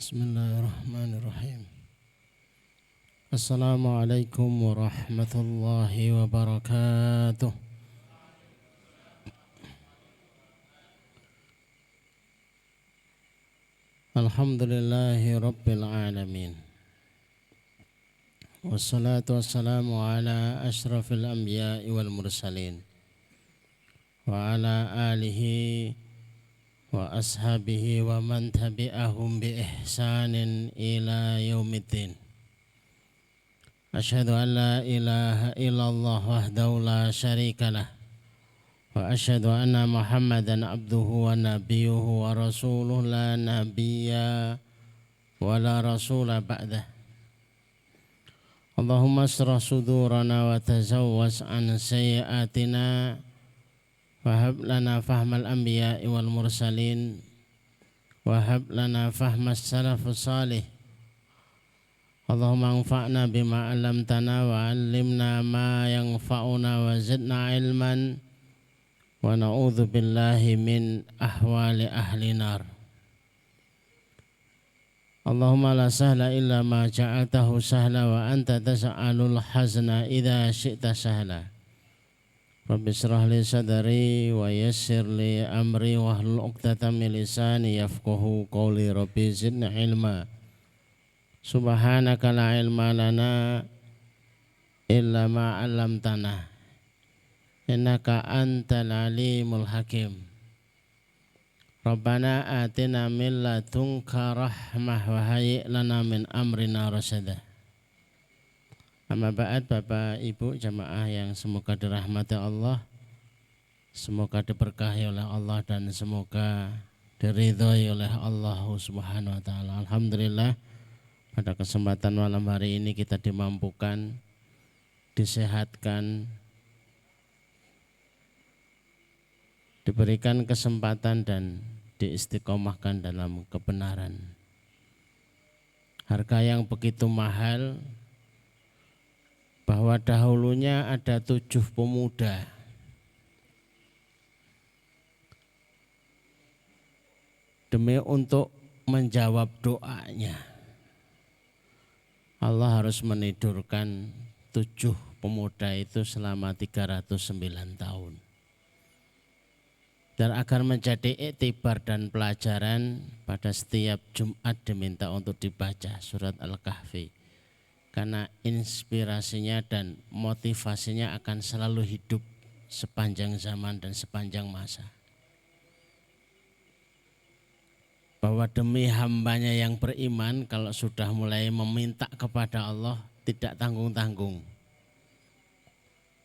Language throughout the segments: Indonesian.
Bismillahirrahmanirrahim. Assalamualaikum warahmatullahi wabarakatuh. Alhamdulillahi rabbil alamin. Wassalatu wassalamu ala ashrafil anbiya'i wal mursalin wa ala alihi wa ashabihi wa man tabi'ahum bi ihsanin ila yaumiddin. Asyhadu an la ilaha illallah wahdahu la syarikalah wa asyhadu anna Muhammadan abduhu wa nabiyuhu wa rasuluh la nabiyya wa la rasula ba'dah. Allahumma asrah sudurana wa tazawwas an sayyiatina wahab lana fahmal anbiya'i wal mursalin wahab lana fahmas salafus salih. Allahumma anfa'na bima 'allamtana wa 'allimna ma yanfa'una wa zidna ilman wa na'udzu billahi min ahwali ahli nar. Allahumma la sahla illa ma ja'altahu sahla wa anta tas'alul hazna idza syi'ta sahla. Rabbi shrah li sadri wa yassir li amri wahlul 'uqdatam min lisani yafqahu qawli. Rabbi zidni ilma. Subhanaka la ilma lana illa ma 'allamtana innaka antal alimul hakim. Rabbana atina min ladunka rahmah wa hayyi' lana min amrina rasyada. Amma ba'd, Bapak Ibu jamaah yang semoga dirahmati Allah, semoga diberkahi oleh Allah dan semoga diridhoi oleh Allah Subhanahu wa taala. Alhamdulillah, pada kesempatan malam hari ini kita dimampukan, disehatkan, diberikan kesempatan dan diistiqomahkan dalam kebenaran. Harga yang begitu mahal, bahwa dahulunya ada 7 pemuda demi untuk menjawab doanya Allah harus menidurkan 7 pemuda itu selama 309 tahun. Dan agar menjadi iktibar dan pelajaran, pada setiap Jumat diminta untuk dibaca surat Al-Kahfi. Karena inspirasinya dan motivasinya akan selalu hidup sepanjang zaman dan sepanjang masa. Bahwa demi hambanya yang beriman, kalau sudah mulai meminta kepada Allah tidak tanggung-tanggung.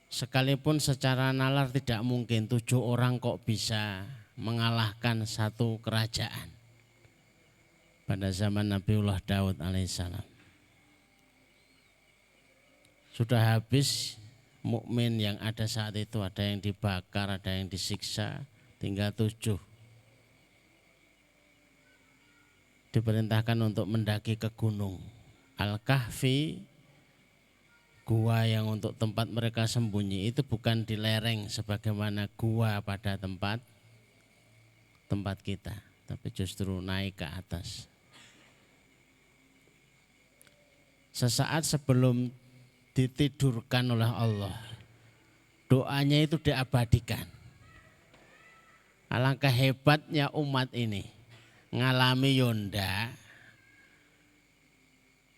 Sekalipun secara nalar tidak mungkin 7 orang kok bisa mengalahkan satu kerajaan pada zaman Nabiullah Daud alaihissalam. Sudah habis mukmin yang ada saat itu, ada yang dibakar, ada yang disiksa, tinggal 7. Diperintahkan untuk mendaki ke gunung Al-Kahfi, gua yang untuk tempat mereka sembunyi itu bukan di lereng sebagaimana gua pada tempat kita, tapi justru naik ke atas. Sesaat sebelum ditidurkan oleh Allah, doanya itu diabadikan. Alangkah hebatnya umat ini, ngalami yonda,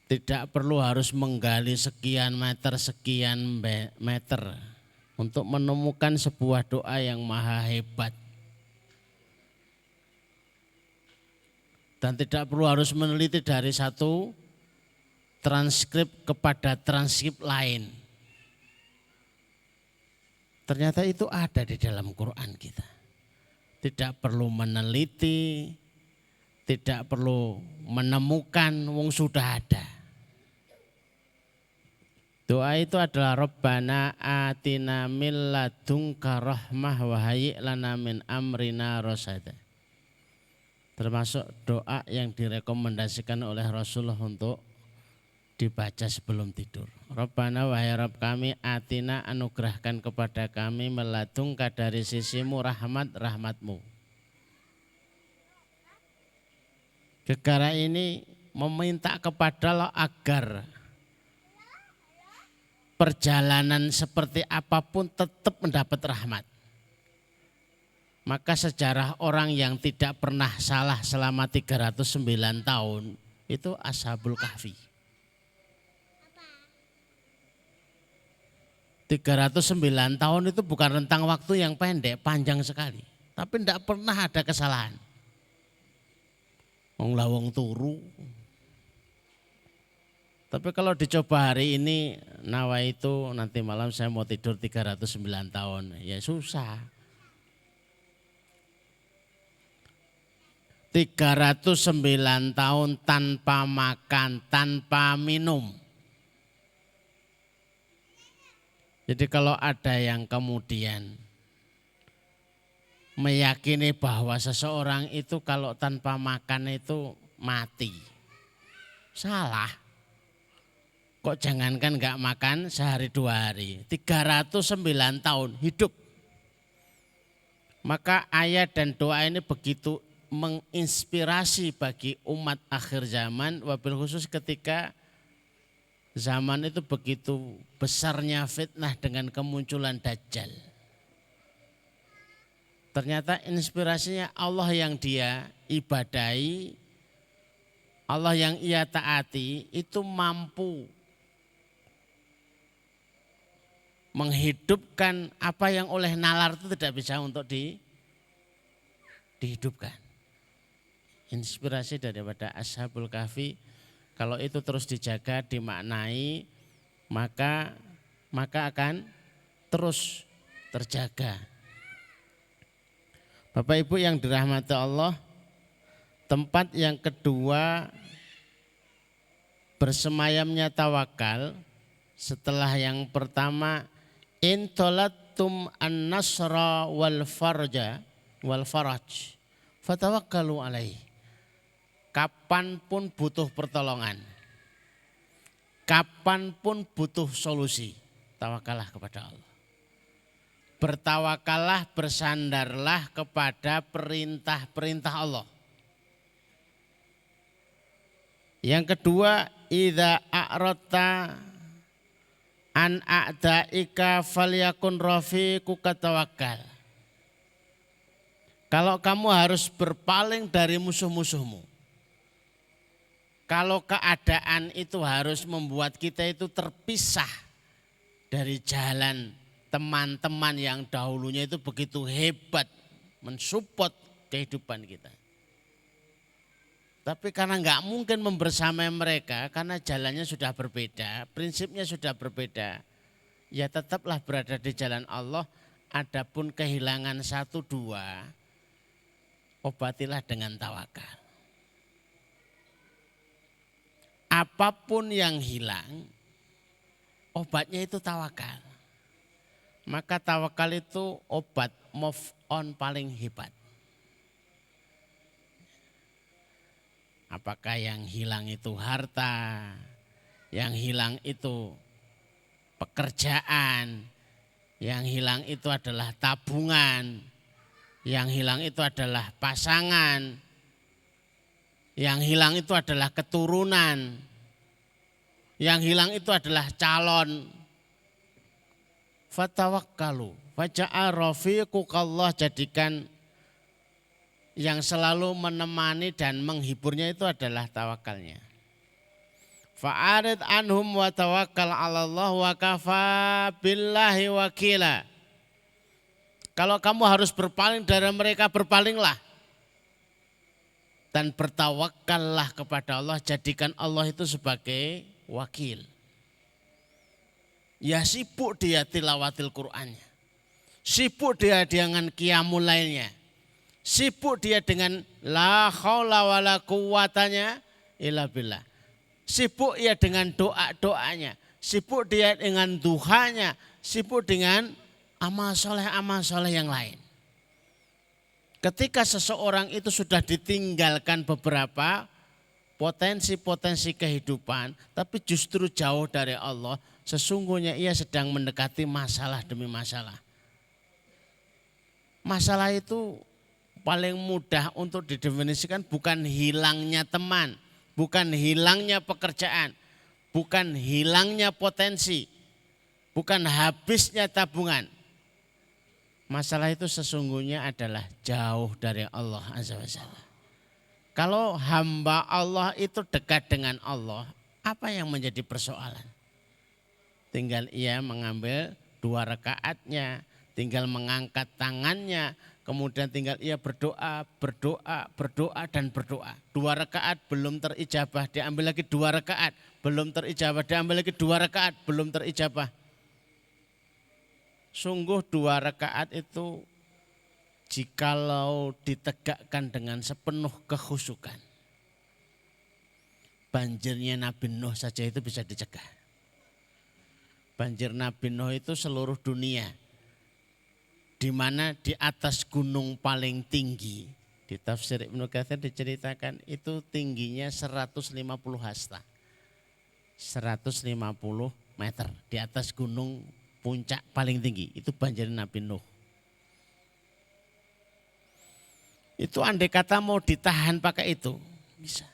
tidak perlu harus menggali sekian meter untuk menemukan sebuah doa yang maha hebat. Dan tidak perlu harus meneliti dari satu transkrip kepada transkrip lain. Ternyata itu ada di dalam Quran kita. Tidak perlu meneliti, tidak perlu menemukan, wong sudah ada. Doa itu adalah Rabbana atina min ladunka rahmah wa hayyi' lana min amrina rasyada. Termasuk doa yang direkomendasikan oleh Rasulullah untuk dibaca sebelum tidur. Rabbana wahai Rabb kami, atina anugerahkan kepada kami meladungka dari sisimu rahmatmu. Gegara ini meminta kepada Allah agar perjalanan seperti apapun tetap mendapat rahmat. Maka sejarah orang yang tidak pernah salah selama 309 tahun itu Ashabul Kahfi. 309 tahun itu bukan rentang waktu yang pendek, panjang sekali. Tapi tidak pernah ada kesalahan. Wong lawong turu. Tapi kalau dicoba hari ini, nawa itu nanti malam saya mau tidur 309 tahun, ya susah. 309 tahun tanpa makan, tanpa minum. Jadi kalau ada yang kemudian meyakini bahwa seseorang itu kalau tanpa makan itu mati, salah. Kok jangankan enggak makan sehari 2 hari, 309 tahun hidup. Maka ayat dan doa ini begitu menginspirasi bagi umat akhir zaman, wabil khusus ketika zaman itu begitu besarnya fitnah dengan kemunculan Dajjal. Ternyata inspirasinya Allah yang dia ibadahi, Allah yang ia taati itu mampu menghidupkan apa yang oleh nalar itu tidak bisa untuk dihidupkan. Inspirasi daripada Ashabul Kahfi, kalau itu terus dijaga, dimaknai, maka akan terus terjaga. Bapak Ibu yang dirahmati Allah, tempat yang kedua bersemayamnya tawakal setelah yang pertama intolatum an-nasra wal faraj fatawakkalu alaih. Kapanpun butuh pertolongan, kapanpun butuh solusi, tawakallah kepada Allah. Bertawakallah, bersandarlah kepada perintah-perintah Allah. Yang kedua, idza a'radta an a'daika falyakun rafiquka tawakkal. Kalau kamu harus berpaling dari musuh-musuhmu, kalau keadaan itu harus membuat kita itu terpisah dari jalan teman-teman yang dahulunya itu begitu hebat mensupport kehidupan kita. Tapi karena enggak mungkin membersamai mereka karena jalannya sudah berbeda, prinsipnya sudah berbeda, ya tetaplah berada di jalan Allah. Adapun kehilangan 1, 2, obatilah dengan tawakal. Apapun yang hilang, obatnya itu tawakal. Maka tawakal itu obat move on paling hebat. Apakah yang hilang itu harta, yang hilang itu pekerjaan, yang hilang itu adalah tabungan, yang hilang itu adalah pasangan, yang hilang itu adalah keturunan, yang hilang itu adalah calon. Fatawakkalu, faja'a rafiqukallah, jadikan yang selalu menemani dan menghiburnya itu adalah tawakalnya. Fa'arid anhum wa tawakkal 'ala Allah wa kafa billahi wakila. Kalau kamu harus berpaling dari mereka, berpalinglah. Dan bertawakallah kepada Allah, jadikan Allah itu sebagai wakil. Ya sibuk dia tilawatil Qur'annya, sibuk dia dengan qiyamul lailnya, sibuk dia dengan la haula wala quwatanya illa billah, sibuk ia dengan doa-doanya, sibuk dia dengan duhanya, sibuk dengan amal soleh yang lain. Ketika seseorang itu sudah ditinggalkan beberapa potensi-potensi kehidupan, tapi justru jauh dari Allah, sesungguhnya ia sedang mendekati masalah demi masalah. Masalah itu paling mudah untuk didefinisikan bukan hilangnya teman, bukan hilangnya pekerjaan, bukan hilangnya potensi, bukan habisnya tabungan. Masalah itu sesungguhnya adalah jauh dari Allah Azza wa Jalla. Kalau hamba Allah itu dekat dengan Allah, apa yang menjadi persoalan? Tinggal ia mengambil 2 rakaatnya, tinggal mengangkat tangannya, kemudian tinggal ia berdoa, dan berdoa. 2 rakaat belum terijabah, diambil lagi 2 rakaat, belum terijabah, diambil lagi 2 rakaat, belum terijabah. Sungguh 2 rakaat itu jikalau ditegakkan dengan sepenuh kekhusyukan, banjirnya Nabi Nuh saja itu bisa dicegah. Banjir Nabi Nuh itu seluruh dunia, di mana di atas gunung paling tinggi, di tafsir Ibnu Katsir diceritakan itu tingginya 150 hasta. 150 meter di atas gunung puncak paling tinggi, itu banjir Nabi Nuh. Itu andai kata mau ditahan pakai itu, bisa.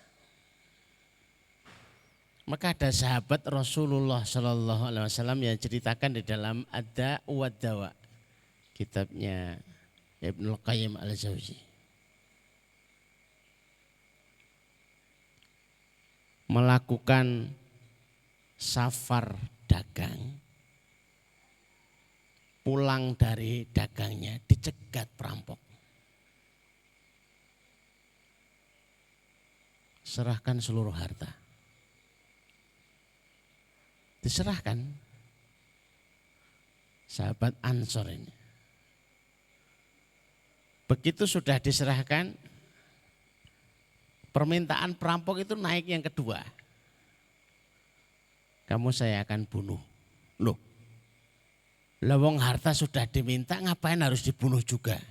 Maka ada sahabat Rasulullah Shallallahu Alaihi Wasallam yang ceritakan di dalam Ad-Da' wa Dawa, kitabnya Ibnul Qayyim al-Jauzi. Melakukan safar dagang, pulang dari dagangnya dicegat perampok. Serahkan seluruh harta. Diserahkan. Sahabat Ansor ini. Begitu sudah diserahkan, permintaan perampok itu naik yang kedua. Kamu saya akan bunuh. Loh, lawang harta sudah diminta, ngapain harus dibunuh juga?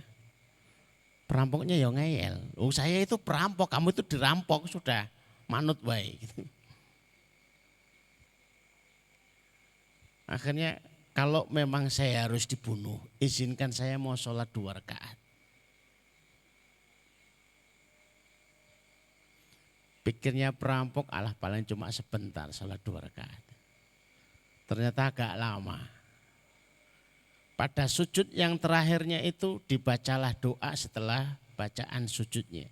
Perampoknya ya ngeyel. Oh saya itu perampok, kamu itu dirampok, sudah manut baik. Akhirnya kalau memang saya harus dibunuh, izinkan saya mau sholat 2 rakaat. Pikirnya perampok, alah paling cuma sebentar sholat 2 rakaat. Ternyata agak lama. Pada sujud yang terakhirnya itu dibacalah doa setelah bacaan sujudnya.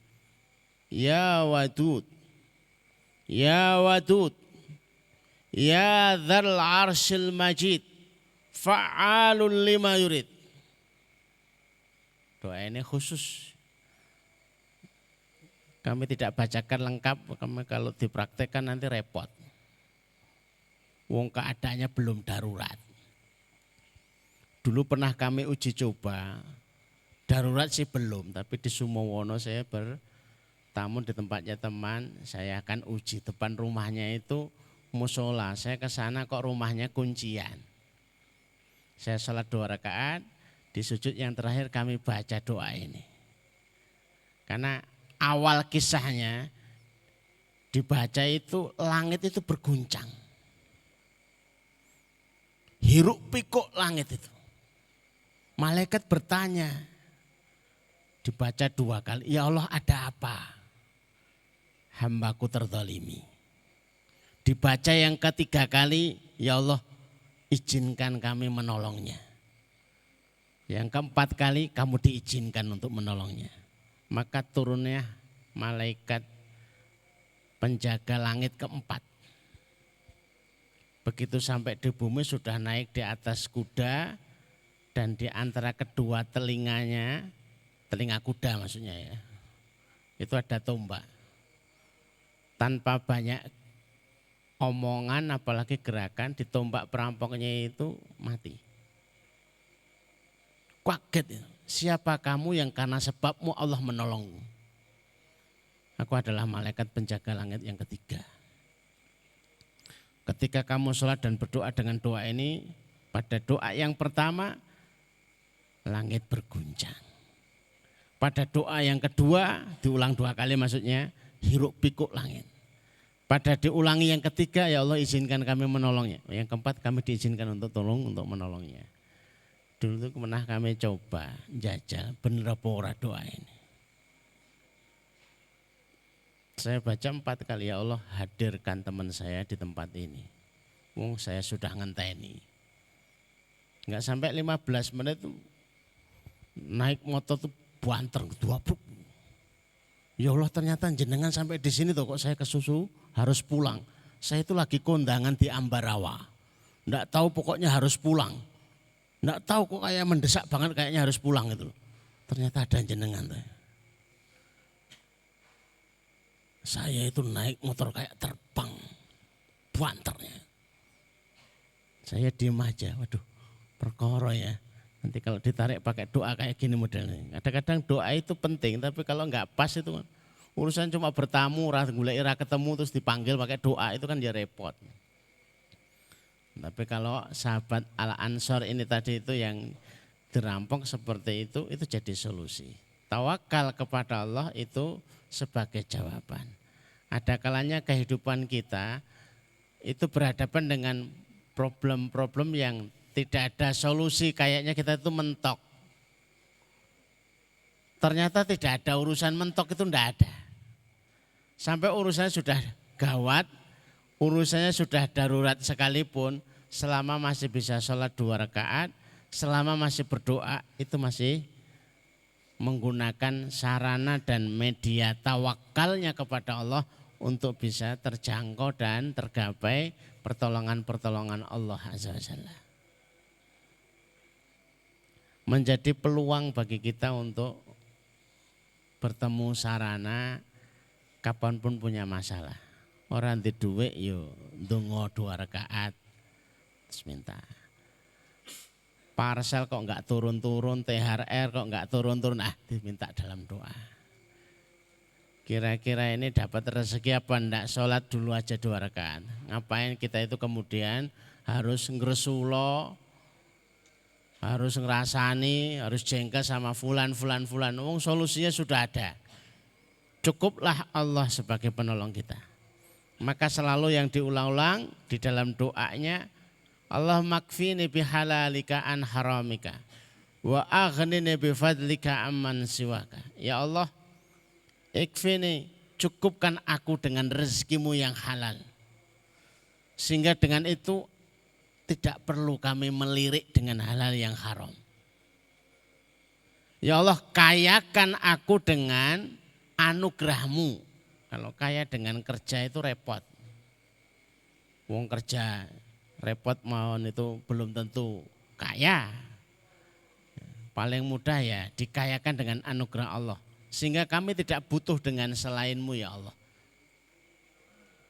Ya Wadud, Ya Wadud, Ya Dzal Arsyil Majid, Fa'alun lima yurid. Doa ini khusus. Kami tidak bacakan lengkap, kami kalau dipraktekkan nanti repot. Wong keadaannya belum darurat. Dulu pernah kami uji coba, darurat sih belum, tapi di Sumowono saya bertamu di tempatnya teman, saya akan uji depan rumahnya itu musola. Saya ke sana kok rumahnya kuncian. Saya sholat 2 rakaat, di sujud yang terakhir kami baca doa ini. Karena awal kisahnya dibaca itu langit itu berguncang. Hiruk pikuk langit itu. Malaikat bertanya, dibaca 2 kali, ya Allah ada apa? Hambaku terzalimi. Dibaca yang ketiga kali, ya Allah izinkan kami menolongnya. Yang keempat kali kamu diizinkan untuk menolongnya. Maka turunnya malaikat penjaga langit keempat. Begitu sampai di bumi sudah naik di atas kuda, dan di antara kedua telinganya, telinga kuda maksudnya ya, itu ada tombak. Tanpa banyak omongan apalagi gerakan, ditombak perampoknya itu mati. Kaget, siapa kamu yang karena sebabmu Allah menolongmu? Aku adalah malaikat penjaga langit yang ketiga. Ketika kamu sholat dan berdoa dengan doa ini, pada doa yang pertama, langit berguncang. Pada doa yang kedua, diulang 2 kali maksudnya, hiruk pikuk langit. Pada diulangi yang ketiga, ya Allah izinkan kami menolongnya. Yang keempat, kami diizinkan untuk menolongnya. Dulu itu pernah kami coba jajal, bener apa ora doa ini. Saya baca 4 kali, ya Allah hadirkan teman saya di tempat ini. Saya sudah ngenteni. Enggak sampai 15 menit tuh naik motor tuh banter dua. Ya Allah ternyata jenengan sampai di sini tuh kok saya kesusu harus pulang. Saya itu lagi kondangan di Ambarawa. Enggak tahu pokoknya harus pulang. Enggak tahu kok kayak mendesak banget kayaknya harus pulang itu. Ternyata ada jenengan tuh. Saya itu naik motor kayak terbang, banternya. Saya diem aja, waduh perkara ya. Nanti kalau ditarik pakai doa kayak gini modelnya. Kadang-kadang doa itu penting, tapi kalau nggak pas itu urusan cuma bertamu, golek ketemu terus dipanggil pakai doa itu kan ya repot. Tapi kalau sahabat Al-Ansor ini tadi itu yang dirampok seperti itu jadi solusi. Tawakal kepada Allah itu sebagai jawaban. Ada kalanya kehidupan kita itu berhadapan dengan problem-problem yang tidak ada solusi, kayaknya kita itu mentok. Ternyata tidak ada urusan mentok itu tidak ada. Sampai urusannya sudah gawat, urusannya sudah darurat sekalipun, selama masih bisa sholat 2 rakaat, selama masih berdoa itu masih menggunakan sarana dan media tawakalnya kepada Allah untuk bisa terjangkau dan tergapai pertolongan-pertolongan Allah Azza wa Jalla. Menjadi peluang bagi kita untuk bertemu sarana kapanpun punya masalah. Orang di duit yo ndonga 2 rakaat terus minta. Parcel kok enggak turun-turun, THR kok enggak turun-turun, diminta dalam doa. Kira-kira ini dapat rezeki apa enggak? Sholat dulu aja 2 rakaat. Ngapain kita itu kemudian harus ngresulo, harus ngerasani, harus jengkel sama fulan. Solusinya sudah ada. Cukuplah Allah sebagai penolong kita. Maka selalu yang diulang-ulang di dalam doanya, Allah makfini bihalalika an haramika wa aghnini bifadlika amman siwaka. Ya Allah, ikfini, cukupkan aku dengan rezekimu yang halal. Sehingga dengan itu tidak perlu kami melirik dengan hal-hal yang haram. Ya Allah, kayakan aku dengan anugerahmu. Kalau kaya dengan kerja itu repot. Wong kerja repot mohon itu belum tentu kaya. Paling mudah ya dikayakan dengan anugerah Allah. Sehingga kami tidak butuh dengan selainmu ya Allah.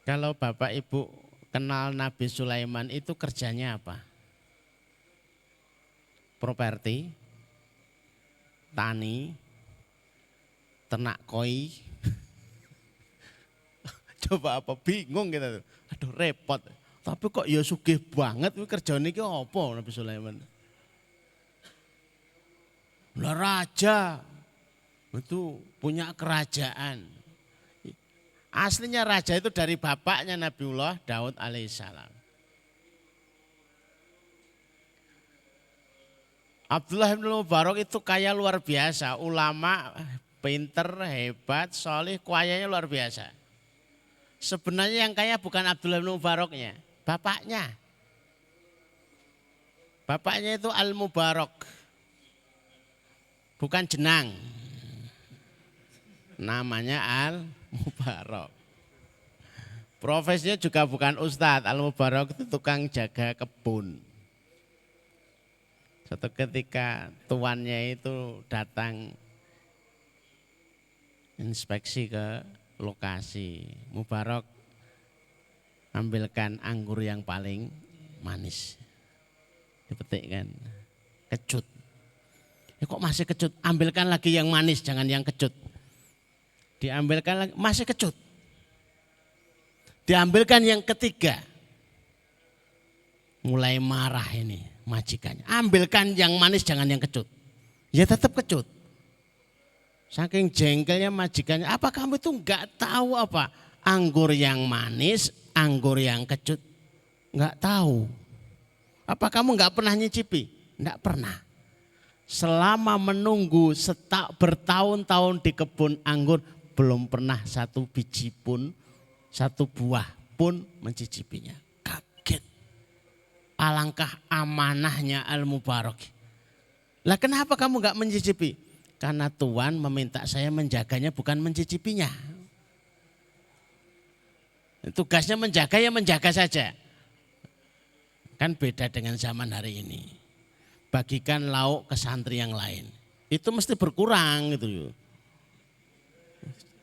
Kalau Bapak Ibu kenal Nabi Sulaiman itu kerjanya apa? Properti, tani, ternak koi. Coba apa bingung kita tuh. Aduh repot. Tapi kok ya sugih banget kerjane iki apa Nabi Sulaiman? Lah raja itu punya kerajaan. Aslinya raja itu dari bapaknya Nabiullah Daud alaihissalam. Abdullah bin Mubarak itu kaya luar biasa, ulama, pinter, hebat, solih, kayanya luar biasa. Sebenarnya yang kaya bukan Abdullah bin Mubaraknya, bapaknya. Bapaknya itu Al-Mubarak, bukan jenang. Namanya Al-Mubarak. Profesinya juga bukan ustadz, Al-Mubarak itu tukang jaga kebun. Suatu ketika tuannya itu datang inspeksi ke lokasi. Mubarak ambilkan anggur yang paling manis. Dipetik kan, kecut. Ya kok masih kecut? Ambilkan lagi yang manis, jangan yang kecut. Diambilkan lagi, masih kecut. Diambilkan yang ketiga. Mulai marah ini majikannya. Ambilkan yang manis, jangan yang kecut. Ya tetap kecut. Saking jengkelnya majikannya, apa kamu itu enggak tahu apa? Anggur yang manis, anggur yang kecut. Enggak tahu. Apa kamu enggak pernah nyicipi? Enggak pernah. Selama menunggu bertahun-tahun di kebun anggur, belum pernah satu biji pun, satu buah pun mencicipinya. Kaget. Alangkah amanahnya Al-Mubarak. Lah kenapa kamu gak mencicipi? Karena Tuhan meminta saya menjaganya bukan mencicipinya. Tugasnya menjaga ya menjaga saja. Kan beda dengan zaman hari ini. Bagikan lauk ke santri yang lain. Itu mesti berkurang gitu.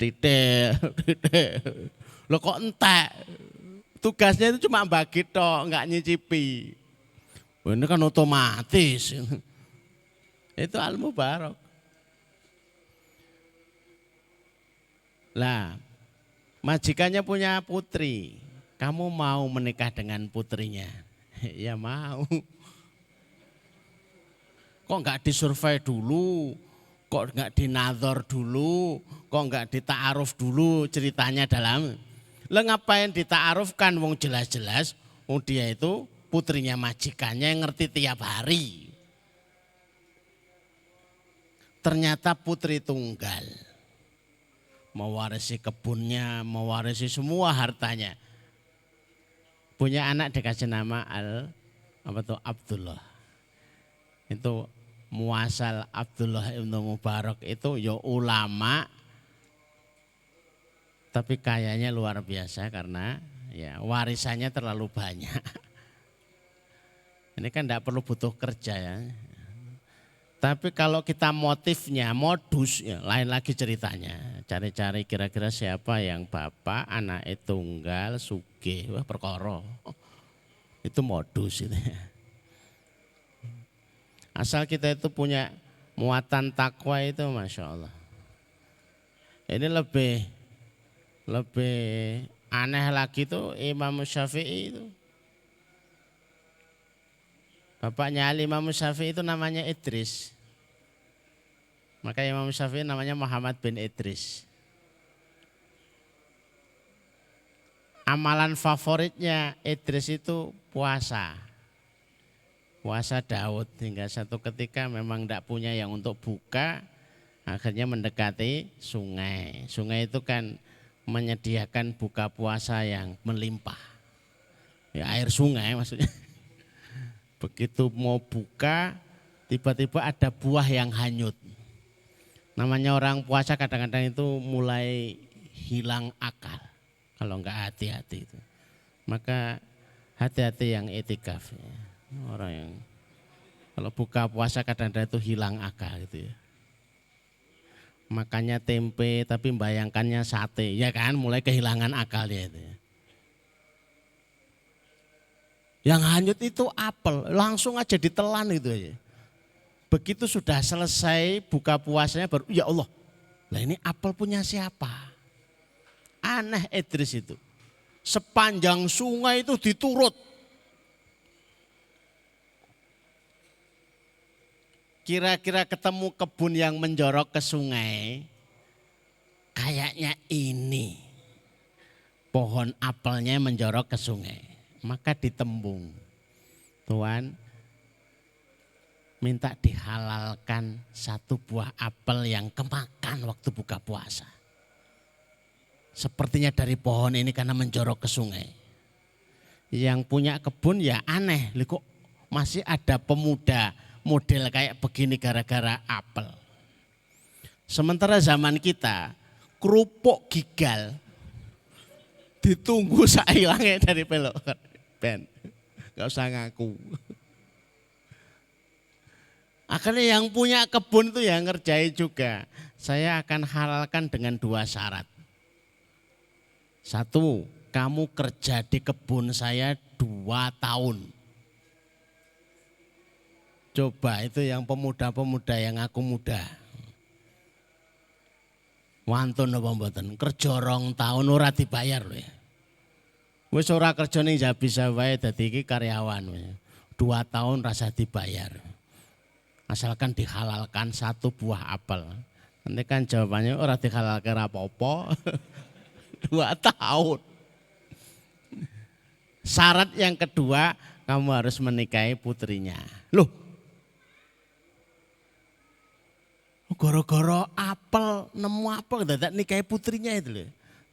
Titik. Loh kok entek. Tugasnya itu cuma bagi tok, enggak nyicipi. Ini kan otomatis. Itu Al-Mubarak. Lah, majikannya punya putri. Kamu mau menikah dengan putrinya? Ya mau. Kok enggak disurvei dulu? Kok enggak dinadhor dulu? Kok enggak dita'aruf dulu ceritanya dalam? Lah ngapain dita'arufkan? Wong jelas-jelas wong dia itu putrinya majikannya yang ngerti tiap hari. Ternyata putri tunggal. Mewarisi kebunnya, mewarisi semua hartanya. Punya anak dikasih nama Abdullah. Itu muasal Abdullah Ibnu Mubarak itu ya ulama, tapi kayanya luar biasa karena ya warisannya terlalu banyak. Ini kan tidak perlu butuh kerja ya. Tapi kalau kita motifnya, modus, ya lain lagi ceritanya. Cari-cari kira-kira siapa yang bapak, anak tunggal, sugih, wah perkara. Itu modus itu. Asal kita itu punya muatan takwa itu Masya Allah. Ini lebih aneh lagi tuh Imam Syafi'i itu. Bapaknya Imam Syafi'i itu namanya Idris. Maka Imam Syafi'i namanya Muhammad bin Idris. Amalan favoritnya Idris itu puasa. Puasa Daud hingga satu ketika memang tidak punya yang untuk buka. Akhirnya mendekati sungai. Sungai itu kan menyediakan buka puasa yang melimpah. Ya, air sungai maksudnya. Begitu mau buka, tiba-tiba ada buah yang hanyut. Namanya orang puasa kadang-kadang itu mulai hilang akal. Kalau enggak hati-hati itu. Maka hati-hati yang itikaf. Ya. Orang yang kalau buka puasa kadang-kadang itu hilang akal gitu ya. Makannya tempe tapi membayangkannya sate. Ya kan mulai kehilangan akal dia itu ya. Yang hanyut itu apel, langsung aja ditelan gitu aja. Begitu sudah selesai buka puasanya baru, ya Allah, lah ini apel punya siapa? Aneh Idris itu. Sepanjang sungai itu diturut. Kira-kira ketemu kebun yang menjorok ke sungai, kayaknya ini pohon apelnya menjorok ke sungai. Maka ditembung, Tuhan minta dihalalkan satu buah apel yang kemakan waktu buka puasa. Sepertinya dari pohon ini karena menjorok ke sungai. Yang punya kebun ya aneh, kok masih ada pemuda model kayak begini gara-gara apel. Sementara zaman kita kerupuk gigal ditunggu sailangnya dari pelok. Ben, gak usah ngaku. Akhirnya yang punya kebun itu yang ngerjain juga. Saya akan halalkan dengan 2 syarat. 1, kamu kerja di kebun saya 2 tahun. Coba itu yang pemuda-pemuda yang aku muda. Wantun apa mboten? Kerja 2 tahun ora dibayar loh ya. Wis ora kerja ning bisa wae dadi iki karyawan. 2 tahun rasa dibayar. Asalkan dihalalkan 1 buah apel. Nanti kan jawabannya ora dihalalkan apa-apa. 2 tahun. Syarat yang kedua, kamu harus menikahi putrinya. Loh. Gara-gara apel nemu apa dadak nikahi putrinya itu loh.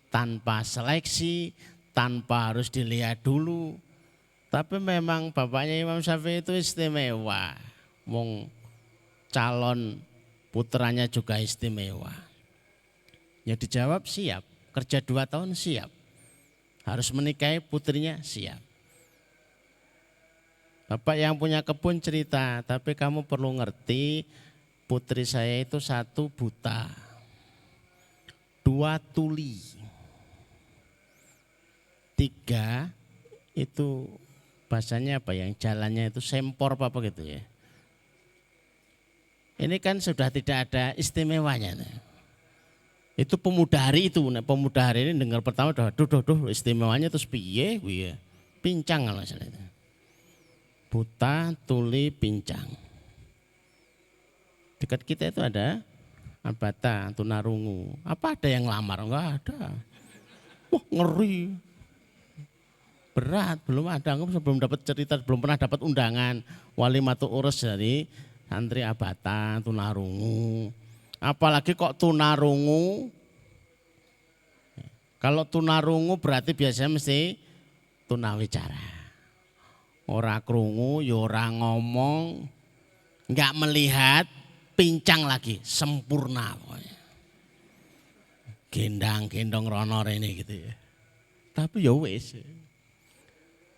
Tanpa seleksi, tanpa harus dilihat dulu. Tapi memang bapaknya Imam Syafi'i itu istimewa. Wong calon putranya juga istimewa. Ya dijawab siap, kerja 2 tahun siap. Harus menikahi putrinya siap. Bapak yang punya kebun cerita, tapi kamu perlu ngerti putri saya itu 1 buta, 2 tuli, 3 itu bahasanya apa yang jalannya itu sempor apa gitu ya. Ini kan sudah tidak ada istimewanya. Itu pemuda hari itu, pemuda hari ini dengar pertama duh istimewanya terus piye, pincang kalau salah itu. Buta, tuli, pincang. Dekat kita itu ada abata, tunarungu. Apa ada yang lamar? Enggak ada. Wah ngeri. Berat, belum ada. Belum dapat cerita, belum pernah dapat undangan. Walimatul urus dari santri abata, tunarungu. Apalagi kok tunarungu. Kalau tunarungu berarti biasanya mesti tunawicara. Ora krungu, ya ora ngomong, enggak melihat, pincang lagi, sempurna pokoknya. Gendang-gendong rono rene gitu ya. Tapi ya wis.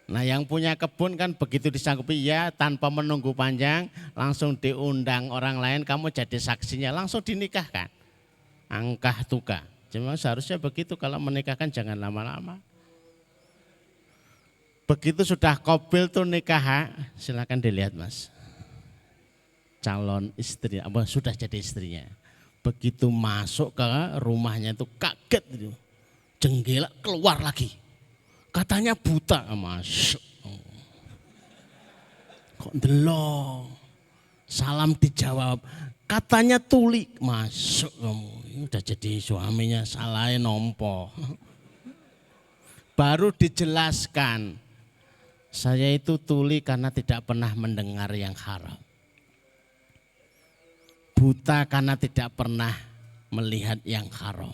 Nah yang punya kebun kan begitu disanggupi ya tanpa menunggu panjang langsung diundang orang lain, kamu jadi saksinya langsung dinikahkan. Angkah tuka. Cuma seharusnya begitu, kalau menikahkan jangan lama-lama. Begitu sudah qabil tuh nikah, silakan dilihat mas. Calon istri, apa sudah jadi istrinya. Begitu masuk ke rumahnya itu kaget gitu. Jenggelak keluar lagi. Katanya buta, mas. Kok delok. Salam dijawab. Katanya tuli, masuk kamu. Udah jadi suaminya, salahnya nompo. Baru dijelaskan. Saya itu tuli karena tidak pernah mendengar yang haram. Buta karena tidak pernah melihat yang haram.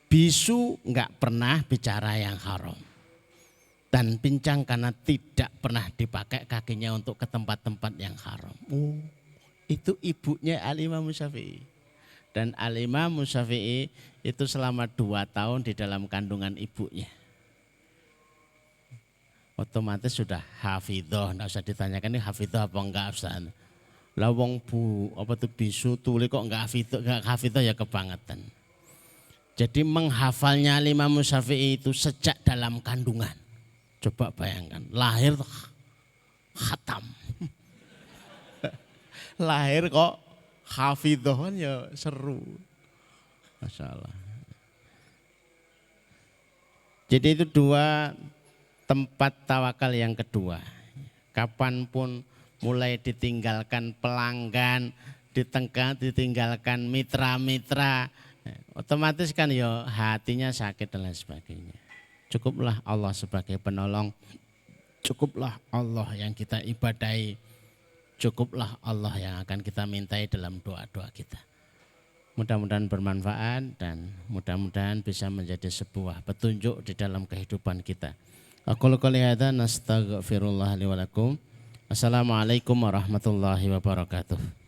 Bisu enggak pernah bicara yang haram. Dan pincang karena tidak pernah dipakai kakinya untuk ke tempat-tempat yang haram. Itu ibunya Al-Imam Syafi'i. Dan Al-Imam Syafi'i itu selama 2 tahun di dalam kandungan ibunya. Otomatis sudah hafidhah, enggak usah ditanyakan ini hafidhah apa enggak Ustaz. Lah wong apa tuh bisu tuli kok enggak hafidhah ya kebangetan. Jadi menghafalnya Imam Syafi'i itu sejak dalam kandungan. Coba bayangkan, lahir khatam. Lahir kok hafidhah ya seru. Masyaallah. Jadi itu 2 tempat tawakal yang kedua. Kapanpun mulai ditinggalkan pelanggan, ditinggalkan mitra-mitra, otomatis kan ya hatinya sakit dan lain sebagainya. Cukuplah Allah sebagai penolong, cukuplah Allah yang kita ibadahi, cukuplah Allah yang akan kita mintai dalam doa-doa kita. Mudah-mudahan bermanfaat dan mudah-mudahan bisa menjadi sebuah petunjuk di dalam kehidupan kita. Aku qouli hadza nastaghfirullah li wa lakum. Assalamualaikum warahmatullahi wabarakatuh.